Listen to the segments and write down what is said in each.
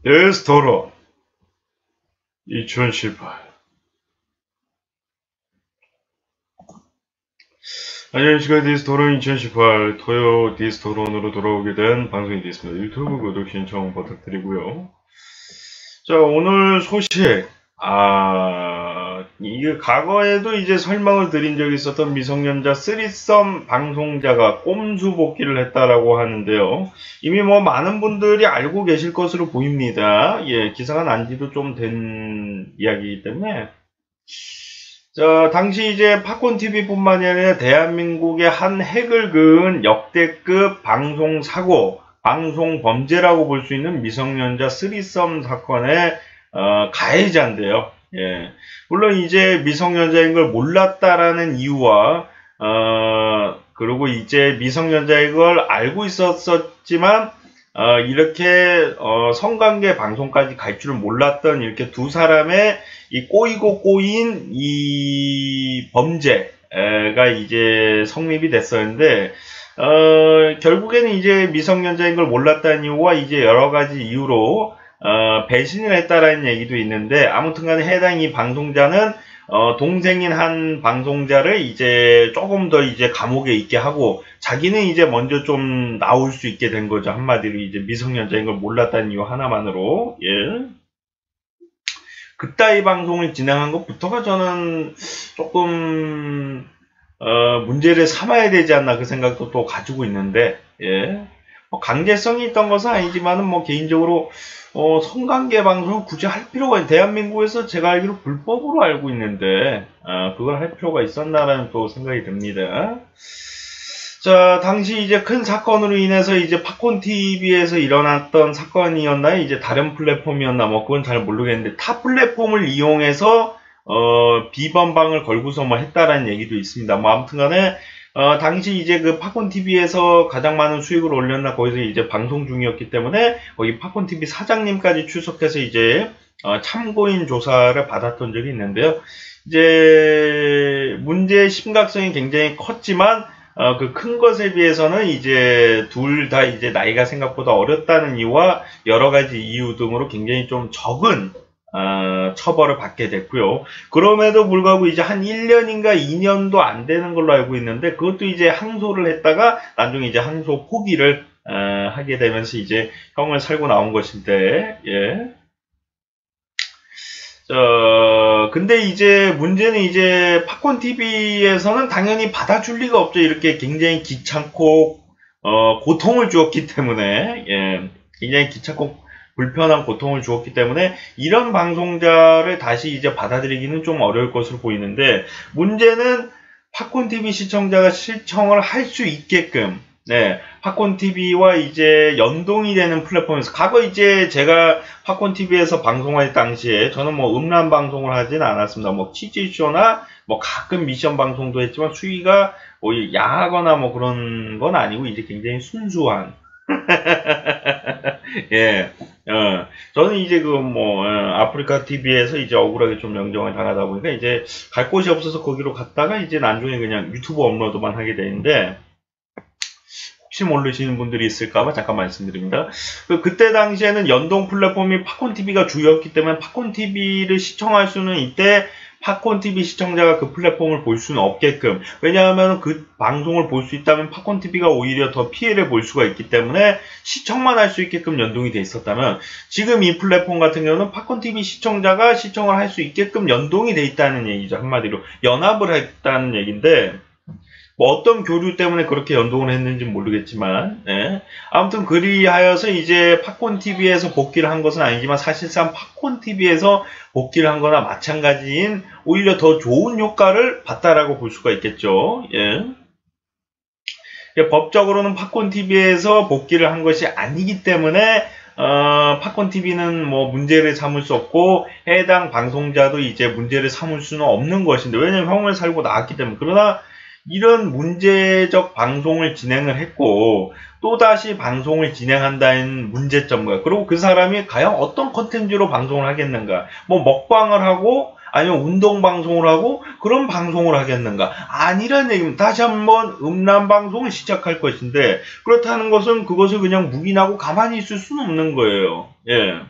데스토론 2018. 안녕하십니까. 디스토론 2018 토요 디스토론으로 돌아오게 된 방송이 되겠습니다. 유튜브 구독 신청 부탁드리고요. 자, 오늘 소식. 이게 과거에도 이제 설명을 드린 적이 있었던 미성년자 쓰리썸 방송자가 꼼수 복귀를 했다라고 하는데요. 이미 뭐 많은 분들이 알고 계실 것으로 보입니다. 예, 기사가 난 지도 좀 된 이야기이기 때문에. 자, 당시 이제 팝콘TV 뿐만이 아니라 대한민국의 한 획을 그은 역대급 방송사고, 방송범죄라고 볼 수 있는 미성년자 쓰리썸 사건의 가해자인데요. 예. 물론 이제 미성년자인 걸 몰랐다라는 이유와, 그리고 이제 미성년자인 걸 알고 있었지만, 이렇게, 성관계 방송까지 갈 줄을 몰랐던 이렇게 두 사람의 이 꼬이고 꼬인 이 범죄가 이제 성립이 됐었는데, 결국에는 이제 미성년자인 걸 몰랐다는 이유와 이제 여러 가지 이유로, 배신을 했다라는 얘기도 있는데, 아무튼 간에 해당 이 방송자는, 동생인 한 방송자를 이제 조금 더 이제 감옥에 있게 하고, 자기는 이제 먼저 좀 나올 수 있게 된 거죠. 한마디로 이제 미성년자인 걸 몰랐다는 이유 하나만으로. 예. 그따위 방송을 진행한 것부터가 저는 조금, 문제를 삼아야 되지 않나 그 생각도 또 가지고 있는데, 예. 뭐 강제성이 있던 것은 아니지만은 뭐 개인적으로 성관계 방송을 굳이 할 필요가 대한민국에서 제가 알기로 불법으로 알고 있는데 그걸 할 필요가 있었나라는 또 생각이 듭니다. 자, 당시 이제 큰 사건으로 인해서 이제 팝콘TV에서 일어났던 사건이었나요? 이제 다른 플랫폼이었나? 뭐 그건 잘 모르겠는데 타 플랫폼을 이용해서 비번방을 걸고서 뭐 했다라는 얘기도 있습니다. 뭐 아무튼간에 당시 이제 그 팝콘TV에서 가장 많은 수익을 올렸나 거기서 이제 방송 중이었기 때문에 거기 팝콘TV 사장님까지 출석해서 이제 참고인 조사를 받았던 적이 있는데요. 이제 문제의 심각성이 굉장히 컸지만 그 큰 것에 비해서는 이제 둘 다 이제 나이가 생각보다 어렸다는 이유와 여러 가지 이유 등으로 굉장히 좀 적은 처벌을 받게 됐고요. 그럼에도 불구하고 이제 한 1년인가 2년도 안 되는 걸로 알고 있는데 그것도 이제 항소를 했다가 나중에 이제 항소 포기를 하게 되면서 이제 형을 살고 나온 것인데 예. 근데 이제 문제는 이제 팝콘TV에서는 당연히 받아줄 리가 없죠. 이렇게 굉장히 귀찮고 고통을 주었기 때문에 예. 굉장히 귀찮고 불편한 고통을 주었기 때문에 이런 방송자를 다시 이제 받아들이기는 좀 어려울 것으로 보이는데 문제는 팝콘TV 시청자가 시청을 할 수 있게끔 네, 팝콘TV와 이제 연동이 되는 플랫폼에서 과거 이제 제가 팝콘TV에서 방송할 당시에 저는 뭐 음란 방송을 하진 않았습니다. 뭐 퀴즈쇼나 뭐 가끔 미션 방송도 했지만 수위가 뭐 야하거나 뭐 그런 건 아니고 이제 굉장히 순수한 예, 저는 이제 아프리카 TV에서 이제 억울하게 좀 영정을 당하다 보니까 이제 갈 곳이 없어서 거기로 갔다가 이제 나중에 그냥 유튜브 업로드만 하게 되는데, 혹시 모르시는 분들이 있을까봐 잠깐 말씀드립니다. 그때 당시에는 연동 플랫폼이 팝콘TV가 주였기 때문에 팝콘TV를 시청할 수는 이때 팝콘TV 시청자가 그 플랫폼을 볼 수는 없게끔, 왜냐하면 그 방송을 볼 수 있다면 팝콘TV가 오히려 더 피해를 볼 수가 있기 때문에 시청만 할 수 있게끔 연동이 돼 있었다면 지금 이 플랫폼 같은 경우는 팝콘TV 시청자가 시청을 할 수 있게끔 연동이 돼 있다는 얘기죠. 한마디로 연합을 했다는 얘기인데 뭐 어떤 교류 때문에 그렇게 연동을 했는지 모르겠지만 예. 아무튼 그리하여서 이제 팝콘TV에서 복귀를 한 것은 아니지만 사실상 팝콘TV에서 복귀를 한 거나 마찬가지인 오히려 더 좋은 효과를 봤다라고 볼 수가 있겠죠. 예. 법적으로는 팝콘TV에서 복귀를 한 것이 아니기 때문에 팝콘TV는 뭐 문제를 삼을 수 없고 해당 방송자도 이제 문제를 삼을 수는 없는 것인데, 왜냐면 형을 살고 나왔기 때문에. 그러나 이런 문제적 방송을 진행을 했고 또다시 방송을 진행한다는 문제점과, 그리고 그 사람이 과연 어떤 컨텐츠로 방송을 하겠는가, 뭐 먹방을 하고 아니면 운동 방송을 하고 그런 방송을 하겠는가, 아니라는 얘기입니다. 다시 한번 음란 방송을 시작할 것인데 그렇다는 것은 그것을 그냥 묵인하고 가만히 있을 수는 없는 거예요. 예.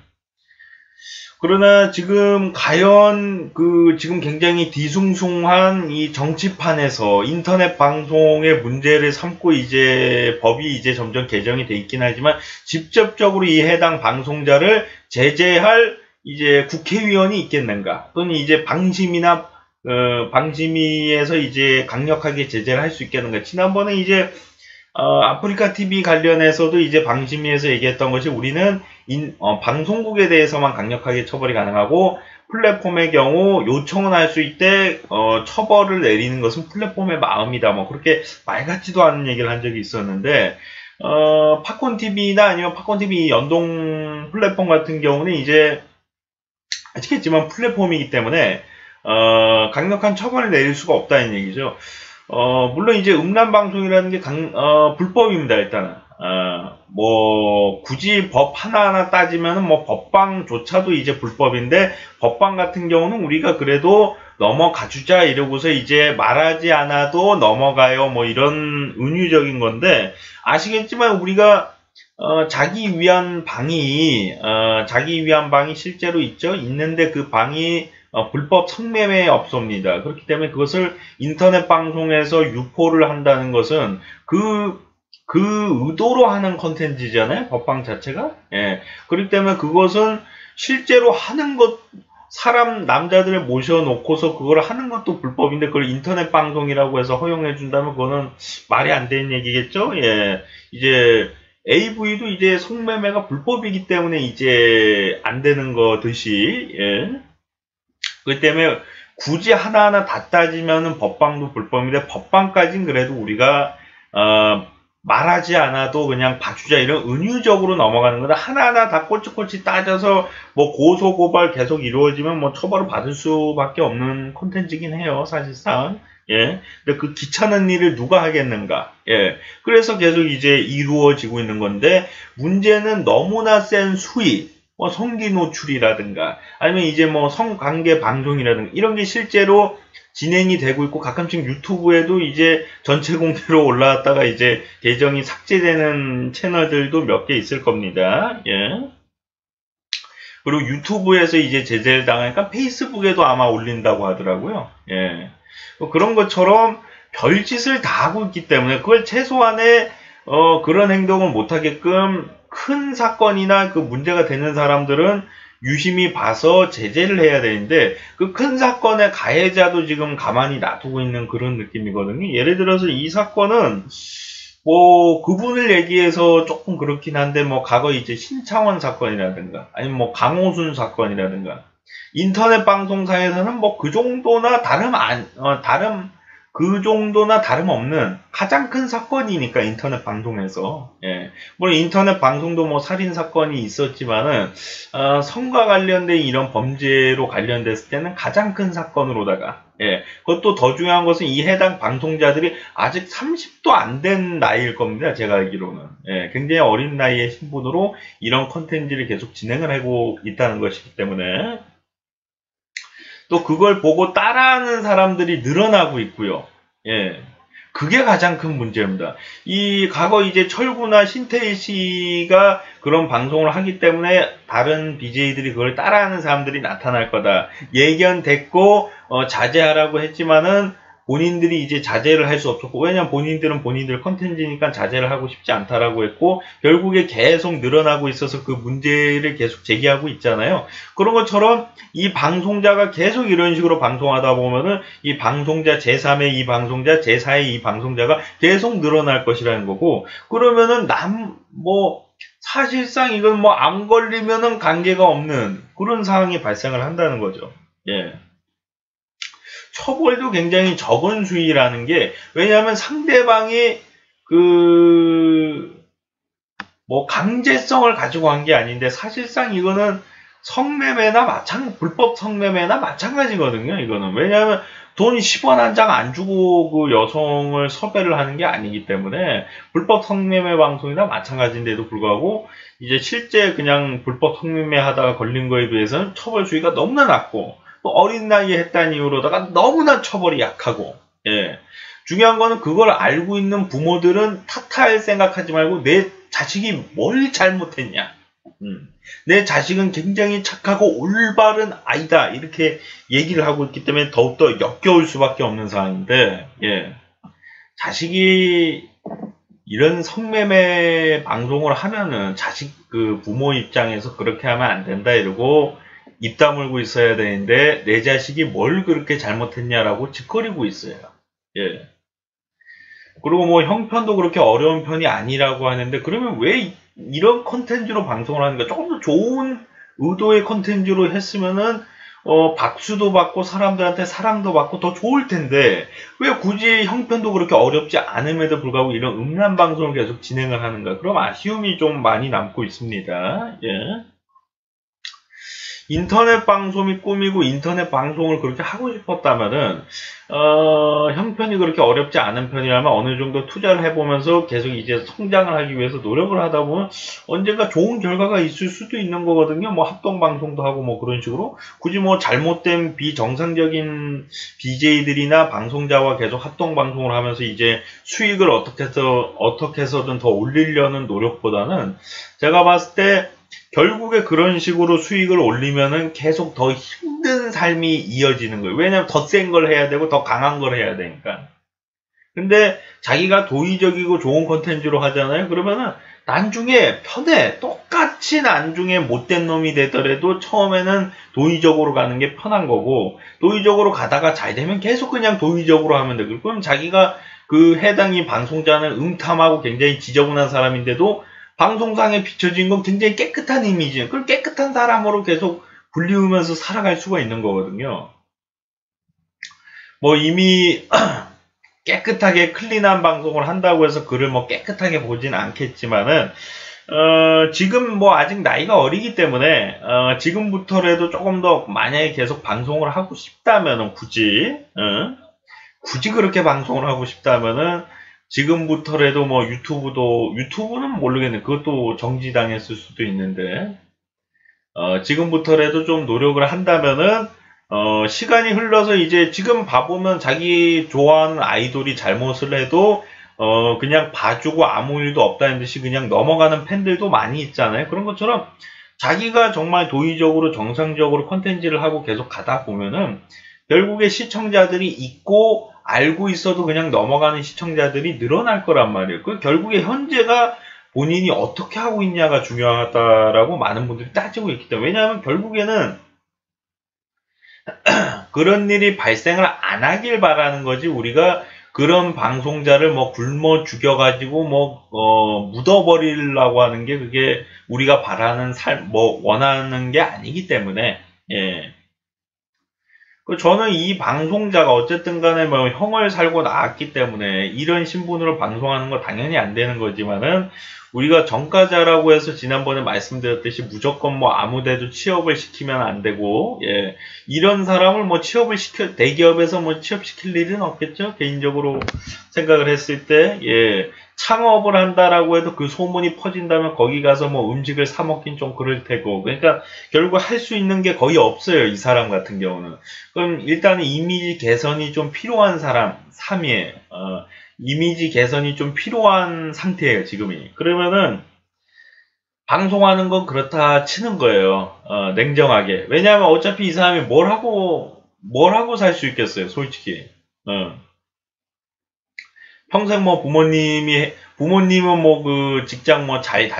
그러나 지금 과연 지금 굉장히 뒤숭숭한 이 정치판에서 인터넷 방송의 문제를 삼고 이제 법이 이제 점점 개정이 돼 있긴 하지만 직접적으로 이 해당 방송자를 제재할 이제 국회의원이 있겠는가? 또는 이제 방심이나 방심위에서 이제 강력하게 제재를 할 수 있겠는가? 지난번에 이제 아프리카 TV 관련해서도 이제 방심위에서 얘기했던 것이 우리는 방송국에 대해서만 강력하게 처벌이 가능하고 플랫폼의 경우 요청은 할 수 있대 처벌을 내리는 것은 플랫폼의 마음이다. 뭐 그렇게 말 같지도 않은 얘기를 한 적이 있었는데 팝콘 TV나 아니면 팝콘 TV 연동 플랫폼 같은 경우는 이제 아시겠지만 플랫폼이기 때문에 강력한 처벌을 내릴 수가 없다는 얘기죠. 물론 이제 음란방송이라는 게 불법입니다, 일단은. 뭐, 굳이 법 하나하나 따지면은 뭐 법방조차도 이제 불법인데, 법방 같은 경우는 우리가 그래도 넘어가주자 이러고서 이제 말하지 않아도 넘어가요. 뭐 이런 은유적인 건데, 아시겠지만 우리가 자기 위한 방이 실제로 있죠? 있는데 그 방이 불법 성매매 업소입니다. 그렇기 때문에 그것을 인터넷 방송에서 유포를 한다는 것은 그 의도로 하는 컨텐츠잖아요. 법방 자체가. 예. 그렇기 때문에 그것은 실제로 하는 것, 남자들을 모셔놓고서 그걸 하는 것도 불법인데 그걸 인터넷 방송이라고 해서 허용해 준다면 그거는 말이 안 되는 얘기겠죠. 예. 이제 AV도 이제 성매매가 불법이기 때문에 이제 안 되는 거듯이, 예. 그렇기 때문에 굳이 하나하나 다 따지면은 법방도 불법인데 법방까지는 그래도 우리가 말하지 않아도 그냥 봐주자 이런 은유적으로 넘어가는 거다. 하나하나 다 꼬치꼬치 따져서 뭐 고소고발 계속 이루어지면 뭐 처벌을 받을 수밖에 없는 콘텐츠긴 해요, 사실상. 예. 근데 그 귀찮은 일을 누가 하겠는가. 예. 그래서 계속 이제 이루어지고 있는 건데 문제는 너무나 센 수위, 뭐 성기 노출이라든가 아니면 이제 뭐 성관계 방송이라든가 이런 게 실제로 진행이 되고 있고 가끔씩 유튜브에도 이제 전체 공개로 올라왔다가 이제 계정이 삭제되는 채널들도 몇 개 있을 겁니다. 예. 그리고 유튜브에서 이제 제재를 당하니까 페이스북에도 아마 올린다고 하더라고요. 예. 그런 것처럼 별짓을 다 하고 있기 때문에 그걸 최소한의 그런 행동을 못하게끔 큰 사건이나 그 문제가 되는 사람들은 유심히 봐서 제재를 해야 되는데 그 큰 사건의 가해자도 지금 가만히 놔두고 있는 그런 느낌이거든요. 예를 들어서 이 사건은 뭐 그분을 얘기해서 조금 그렇긴 한데 뭐 과거 이제 신창원 사건이라든가 아니면 뭐 강호순 사건이라든가 인터넷 방송사에서는 뭐 그 정도나 그 정도나 다름없는 가장 큰 사건이니까 인터넷 방송에서. 예. 물론 인터넷 방송도 뭐 살인 사건이 있었지만은 성과 관련된 이런 범죄로 관련됐을 때는 가장 큰 사건으로다가 예. 그것도 더 중요한 것은 이 해당 방송자들이 아직 30도 안 된 나이일 겁니다. 제가 알기로는. 예. 굉장히 어린 나이의 신분으로 이런 컨텐츠를 계속 진행을 하고 있다는 것이기 때문에 또 그걸 보고 따라하는 사람들이 늘어나고 있고요. 예. 그게 가장 큰 문제입니다. 이 과거 이제 철구나 신태일 씨가 그런 방송을 하기 때문에 다른 BJ들이 그걸 따라하는 사람들이 나타날 거다. 예견됐고 자제하라고 했지만은 본인들이 이제 자제를 할 수 없었고 왜냐면 본인들은 본인들 컨텐츠니까 자제를 하고 싶지 않다라고 했고 결국에 계속 늘어나고 있어서 그 문제를 계속 제기하고 있잖아요. 그런 것처럼 이 방송자가 계속 이런 식으로 방송하다 보면은 이 방송자 제3의 이 방송자 제4의 이 방송자가 계속 늘어날 것이라는 거고 그러면은 사실상 이건 뭐 안 걸리면은 관계가 없는 그런 상황이 발생을 한다는 거죠. 예. 처벌도 굉장히 적은 수위라는 게 왜냐하면 상대방이 강제성을 가지고 한 게 아닌데 사실상 이거는 불법 성매매나 마찬가지거든요. 이거는 왜냐하면 돈 10원 한 장 안 주고 그 여성을 섭외를 하는 게 아니기 때문에 불법 성매매 방송이나 마찬가지인데도 불구하고 이제 실제 그냥 불법 성매매 하다가 걸린 거에 비해서는 처벌 수위가 너무나 낮고 또 어린 나이에 했다는 이유로다가 너무나 처벌이 약하고 예. 중요한 거는 그걸 알고 있는 부모들은 탓할 생각하지 말고 내 자식이 뭘 잘못했냐 내 자식은 굉장히 착하고 올바른 아이다. 이렇게 얘기를 하고 있기 때문에 더욱더 역겨울 수밖에 없는 상황인데, 예. 자식이 이런 성매매 방송을 하면은 자식 그 부모 입장에서 그렇게 하면 안 된다 이러고 입 다물고 있어야 되는데 내 자식이 뭘 그렇게 잘못했냐라고 짓거리고 있어요. 예. 그리고 뭐 형편도 그렇게 어려운 편이 아니라고 하는데 그러면 왜 이런 컨텐츠로 방송을 하는가? 조금 더 좋은 의도의 컨텐츠로 했으면은 박수도 받고 사람들한테 사랑도 받고 더 좋을 텐데 왜 굳이 형편도 그렇게 어렵지 않음에도 불구하고 이런 음란 방송을 계속 진행을 하는가? 그럼 아쉬움이 좀 많이 남고 있습니다. 예. 인터넷 방송이 꿈이고 인터넷 방송을 그렇게 하고 싶었다면은 형편이 그렇게 어렵지 않은 편이라면 어느 정도 투자를 해보면서 계속 이제 성장을 하기 위해서 노력을 하다 보면 언젠가 좋은 결과가 있을 수도 있는 거거든요. 뭐 합동 방송도 하고 뭐 그런 식으로 굳이 뭐 잘못된 비정상적인 BJ들이나 방송자와 계속 합동 방송을 하면서 이제 수익을 어떻게 해서든 더 올리려는 노력보다는 제가 봤을 때 결국에 그런 식으로 수익을 올리면은 계속 더 힘든 삶이 이어지는 거예요. 왜냐면 더 센 걸 해야 되고 더 강한 걸 해야 되니까. 근데 자기가 도의적이고 좋은 컨텐츠로 하잖아요. 그러면은 나중에 편해. 똑같이 나중에 못된 놈이 되더라도 처음에는 도의적으로 가는 게 편한 거고 도의적으로 가다가 잘 되면 계속 그냥 도의적으로 하면 되고 그럼 자기가 그 해당이 방송자는 음탐하고 굉장히 지저분한 사람인데도 방송상에 비춰진 건 굉장히 깨끗한 이미지, 그걸 깨끗한 사람으로 계속 불리우면서 살아갈 수가 있는 거거든요. 뭐 이미 깨끗하게 클린한 방송을 한다고 해서 글을 뭐 깨끗하게 보진 않겠지만은 지금 뭐 아직 나이가 어리기 때문에 지금부터라도 조금 더 만약에 계속 방송을 하고 싶다면은 굳이 그렇게 방송을 하고 싶다면은 지금부터라도 뭐 유튜브는 모르겠네. 그것도 정지당했을 수도 있는데 지금부터라도 좀 노력을 한다면은 시간이 흘러서 이제 지금 봐보면 자기 좋아하는 아이돌이 잘못을 해도 그냥 봐주고 아무 일도 없다는 듯이 그냥 넘어가는 팬들도 많이 있잖아요. 그런 것처럼 자기가 정말 도의적으로 정상적으로 컨텐츠를 하고 계속 가다 보면은 결국에 시청자들이 있고 알고 있어도 그냥 넘어가는 시청자들이 늘어날 거란 말이에요. 그 결국에 현재가 본인이 어떻게 하고 있냐가 중요하다라고 많은 분들이 따지고 있기 때문에 왜냐하면 결국에는 그런 일이 발생을 안 하길 바라는 거지 우리가 그런 방송자를 뭐 굶어 죽여가지고 묻어버리려고 하는 게 그게 우리가 바라는 원하는 게 아니기 때문에 예. 저는 이 방송자가 어쨌든 간에 뭐 형을 살고 나왔기 때문에 이런 신분으로 방송하는 거 당연히 안 되는 거지만은 우리가 전과자라고 해서 지난번에 말씀드렸듯이 무조건 뭐 아무데도 취업을 시키면 안 되고 예 이런 사람을 뭐 대기업에서 뭐 취업시킬 일은 없겠죠 개인적으로 생각을 했을 때 예 창업을 한다라고 해도 그 소문이 퍼진다면 거기 가서 뭐 음식을 사 먹긴 좀 그럴 테고 그러니까 결국 할 수 있는 게 거의 없어요 이 사람 같은 경우는 그럼 일단은 이미지 개선이 좀 필요한 사람 3위에 이미지 개선이 좀 필요한 상태예요 지금이 그러면은 방송하는 건 그렇다 치는 거예요 냉정하게 왜냐하면 어차피 이 사람이 뭘 하고 살 수 있겠어요 솔직히 평생 뭐 부모님은 뭐 그 직장 뭐 잘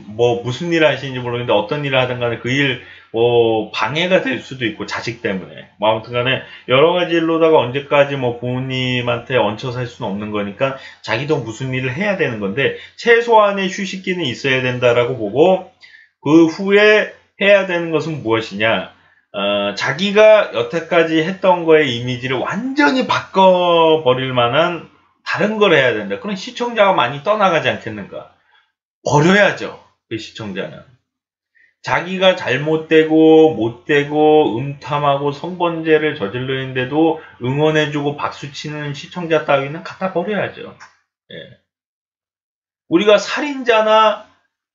뭐 무슨 일을 하시는지 모르겠는데 어떤 일을 하든 간에 그 일 뭐 방해가 될 수도 있고 자식 때문에 뭐 아무튼 간에 여러 가지 일로다가 언제까지 뭐 부모님한테 얹혀 살 수는 없는 거니까 자기도 무슨 일을 해야 되는 건데 최소한의 휴식기는 있어야 된다라고 보고 그 후에 해야 되는 것은 무엇이냐 자기가 여태까지 했던 거의 이미지를 완전히 바꿔버릴 만한 다른 걸 해야 된다. 그럼 시청자가 많이 떠나가지 않겠는가? 버려야죠. 그 시청자는. 자기가 잘못되고 못되고 음탐하고 성범죄를 저질렀는데도 응원해주고 박수치는 시청자 따위는 갖다 버려야죠. 예. 우리가 살인자나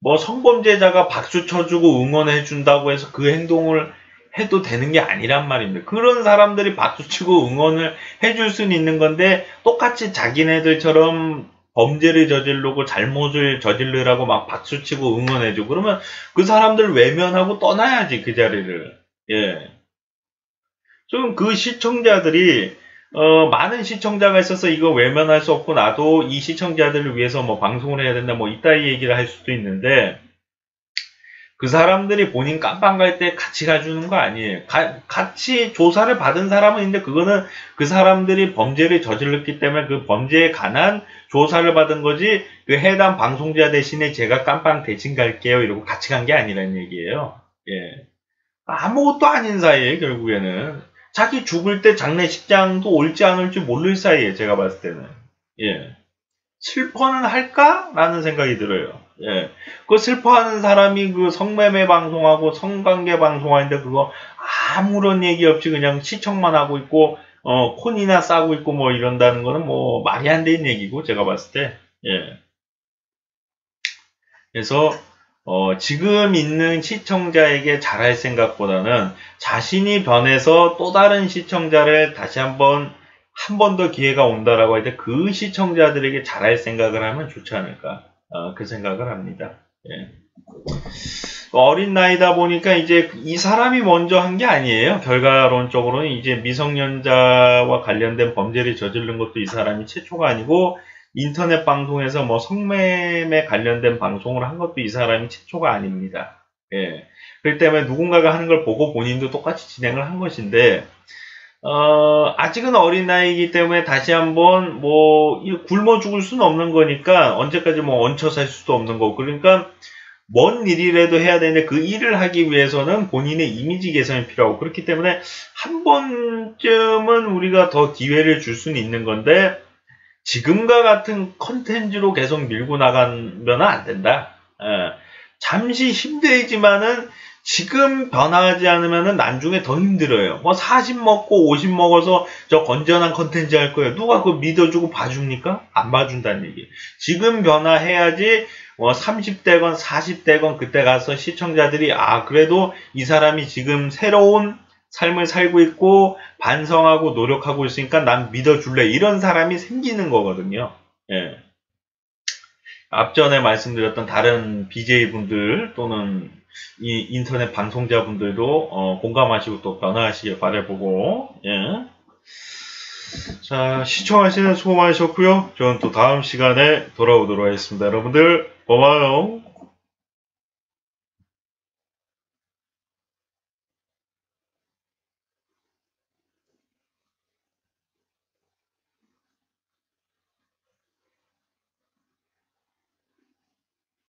뭐 성범죄자가 박수 쳐주고 응원해준다고 해서 그 행동을 해도 되는 게 아니란 말입니다. 그런 사람들이 박수치고 응원을 해줄 수는 있는 건데 똑같이 자기네들처럼 범죄를 저지르고 잘못을 저지르라고 막 박수치고 응원해주고 그러면 그 사람들 외면하고 떠나야지 그 자리를. 예. 좀 그 시청자들이 많은 시청자가 있어서 이거 외면할 수 없고 나도 이 시청자들을 위해서 뭐 방송을 해야 된다 뭐 이따위 얘기를 할 수도 있는데 그 사람들이 본인 깜빵 갈 때 같이 가주는 거 아니에요. 같이 조사를 받은 사람은 있는데 그거는 그 사람들이 범죄를 저질렀기 때문에 그 범죄에 관한 조사를 받은 거지 그 해당 방송자 대신에 제가 깜빵 대신 갈게요 이러고 같이 간 게 아니라는 얘기예요. 예. 아무것도 아닌 사이에 결국에는 자기 죽을 때 장례식장도 올지 안 올지 모를 사이에 제가 봤을 때는 예. 슬퍼는 할까? 라는 생각이 들어요. 예. 그 슬퍼하는 사람이 그 성매매 방송하고 성관계 방송하는데 그거 아무런 얘기 없이 그냥 시청만 하고 있고, 콘이나 싸고 있고 뭐 이런다는 거는 뭐 말이 안 되는 얘기고, 제가 봤을 때. 예. 그래서, 지금 있는 시청자에게 잘할 생각보다는 자신이 변해서 또 다른 시청자를 다시 한 번 더 기회가 온다라고 할 때 그 시청자들에게 잘할 생각을 하면 좋지 않을까. 그 생각을 합니다. 예. 어린 나이다 보니까 이제 이 사람이 먼저 한 게 아니에요. 결과론적으로는 이제 미성년자와 관련된 범죄를 저지른 것도 이 사람이 최초가 아니고 인터넷 방송에서 뭐 성매매 관련된 방송을 한 것도 이 사람이 최초가 아닙니다. 예. 그렇기 때문에 누군가가 하는 걸 보고 본인도 똑같이 진행을 한 것인데 아직은 어린 나이이기 때문에 다시 한번 뭐 굶어 죽을 수는 없는 거니까 언제까지 뭐 얹혀 살 수도 없는 거고 그러니까 뭔 일이라도 해야 되는데 그 일을 하기 위해서는 본인의 이미지 개선이 필요하고 그렇기 때문에 한 번쯤은 우리가 더 기회를 줄 수는 있는 건데 지금과 같은 컨텐츠로 계속 밀고 나가면 안 된다. 잠시 힘들지만은 지금 변화하지 않으면 나중에 더 힘들어요. 뭐 40 먹고 50 먹어서 저 건전한 컨텐츠 할 거예요. 누가 그거 믿어주고 봐줍니까? 안 봐준다는 얘기. 지금 변화해야지 30대건 40대건 그때 가서 시청자들이 그래도 이 사람이 지금 새로운 삶을 살고 있고 반성하고 노력하고 있으니까 난 믿어줄래. 이런 사람이 생기는 거거든요. 예. 앞전에 말씀드렸던 다른 BJ분들 또는 이 인터넷 방송자분들도 공감하시고 또 변화하시길 바라보고 예. 자 시청하시는 수고 많으셨고요. 저는 또 다음 시간에 돌아오도록 하겠습니다. 여러분들 고마워요.